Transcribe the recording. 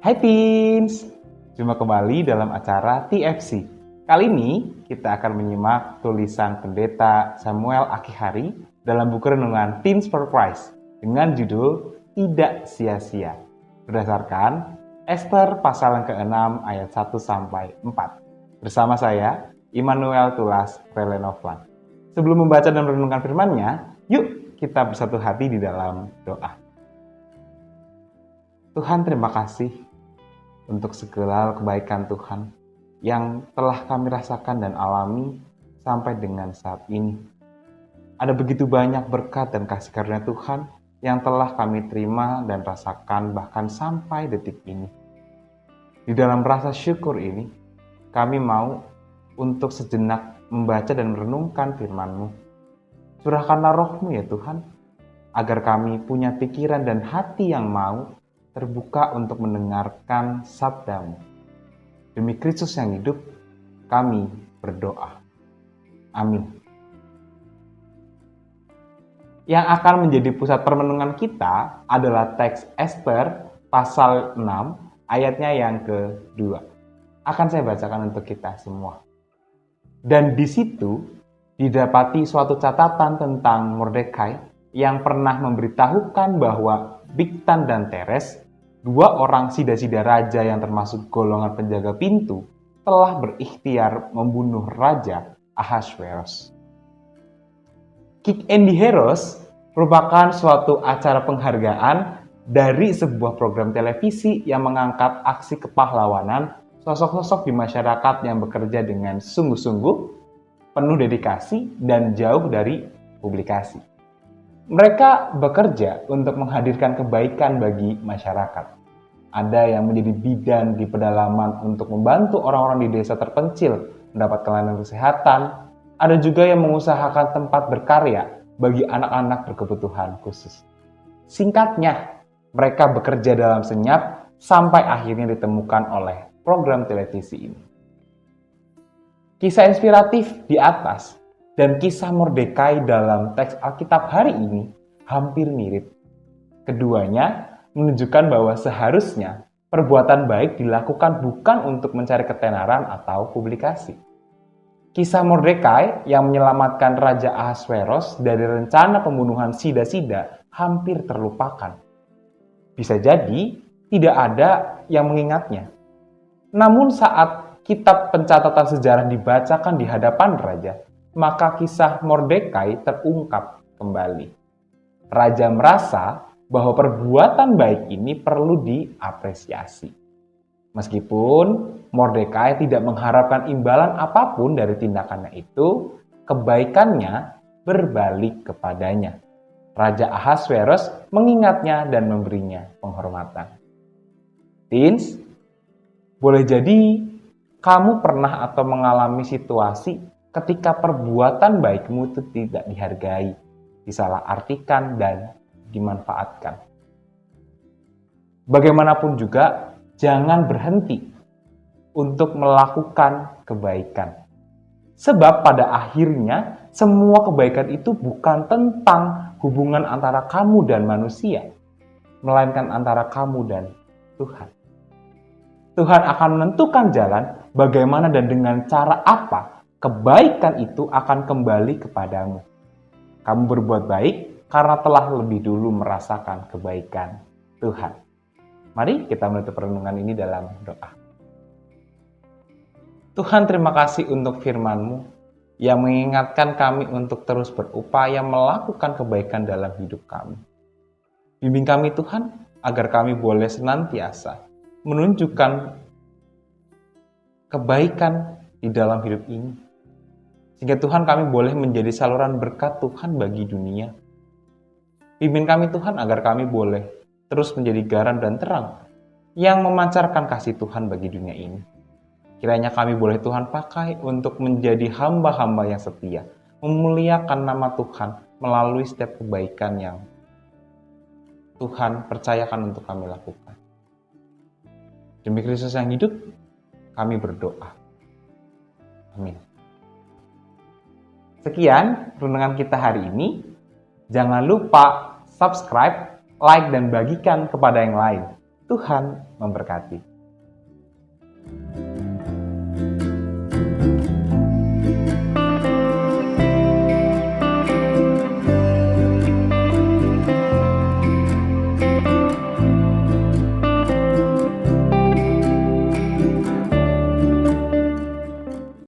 Hai Teens, jumpa kembali dalam acara TFC. Kali ini kita akan menyimak tulisan Pendeta Samuel Akihari dalam buku renungan Teens for Christ dengan judul Tidak Sia-sia, berdasarkan Ester pasal yang ke-6 ayat 1-4. Bersama saya, Immanuel Tulas Relenoflan. Sebelum membaca dan merenungkan firman-Nya, yuk kita bersatu hati di dalam doa. Tuhan, terima kasih untuk segala kebaikan Tuhan yang telah kami rasakan dan alami sampai dengan saat ini. Ada begitu banyak berkat dan kasih karunia Tuhan yang telah kami terima dan rasakan bahkan sampai detik ini. Di dalam rasa syukur ini, kami mau untuk sejenak membaca dan merenungkan firman-Mu. Curahkanlah roh-Mu ya Tuhan, agar kami punya pikiran dan hati yang mau terbuka untuk mendengarkan sabda-Mu. Demi Kristus yang hidup, kami berdoa. Amin. Yang akan menjadi pusat permenungan kita adalah teks Ester pasal 6 ayatnya yang kedua. Akan saya bacakan untuk kita semua. Dan di situ didapati suatu catatan tentang Mordekai yang pernah memberitahukan bahwa Bigtan dan Teres, dua orang sida-sida raja yang termasuk golongan penjaga pintu, telah berikhtiar membunuh Raja Ahasveros. Kick and the Heroes merupakan suatu acara penghargaan dari sebuah program televisi yang mengangkat aksi kepahlawanan sosok-sosok di masyarakat yang bekerja dengan sungguh-sungguh, penuh dedikasi, dan jauh dari publikasi. Mereka bekerja untuk menghadirkan kebaikan bagi masyarakat. Ada yang menjadi bidan di pedalaman untuk membantu orang-orang di desa terpencil mendapatkan layanan kesehatan. Ada juga yang mengusahakan tempat berkarya bagi anak-anak berkebutuhan khusus. Singkatnya, mereka bekerja dalam senyap sampai akhirnya ditemukan oleh program televisi ini. Kisah inspiratif di atas dan kisah Mordekai dalam teks Alkitab hari ini hampir mirip. Keduanya menunjukkan bahwa seharusnya perbuatan baik dilakukan bukan untuk mencari ketenaran atau publikasi. Kisah Mordekai yang menyelamatkan Raja Ahasveros dari rencana pembunuhan sida-sida hampir terlupakan. Bisa jadi tidak ada yang mengingatnya. Namun saat kitab pencatatan sejarah dibacakan di hadapan raja, maka kisah Mordekai terungkap kembali. Raja merasa bahwa perbuatan baik ini perlu diapresiasi. Meskipun Mordekai tidak mengharapkan imbalan apapun dari tindakannya itu, kebaikannya berbalik kepadanya. Raja Ahasveros mengingatnya dan memberinya penghormatan. Teens, boleh jadi kamu pernah atau mengalami situasi ketika perbuatan baikmu itu tidak dihargai, disalahartikan, dan dimanfaatkan. Bagaimanapun juga, jangan berhenti untuk melakukan kebaikan. Sebab pada akhirnya, semua kebaikan itu bukan tentang hubungan antara kamu dan manusia, melainkan antara kamu dan Tuhan. Tuhan akan menentukan jalan bagaimana dan dengan cara apa kebaikan itu akan kembali kepadamu. Kamu berbuat baik karena telah lebih dulu merasakan kebaikan Tuhan. Mari kita menutup renungan ini dalam doa. Tuhan, terima kasih untuk firman-Mu yang mengingatkan kami untuk terus berupaya melakukan kebaikan dalam hidup kami. Bimbing kami Tuhan, agar kami boleh senantiasa menunjukkan kebaikan di dalam hidup ini. Sehingga Tuhan kami boleh menjadi saluran berkat Tuhan bagi dunia. Pimpin kami Tuhan agar kami boleh terus menjadi garam dan terang yang memancarkan kasih Tuhan bagi dunia ini. Kiranya kami boleh Tuhan pakai untuk menjadi hamba-hamba yang setia, memuliakan nama Tuhan melalui setiap kebaikan yang Tuhan percayakan untuk kami lakukan. Demi Kristus yang hidup, kami berdoa. Amin. Sekian renungan kita hari ini. Jangan lupa subscribe, like, dan bagikan kepada yang lain. Tuhan memberkati.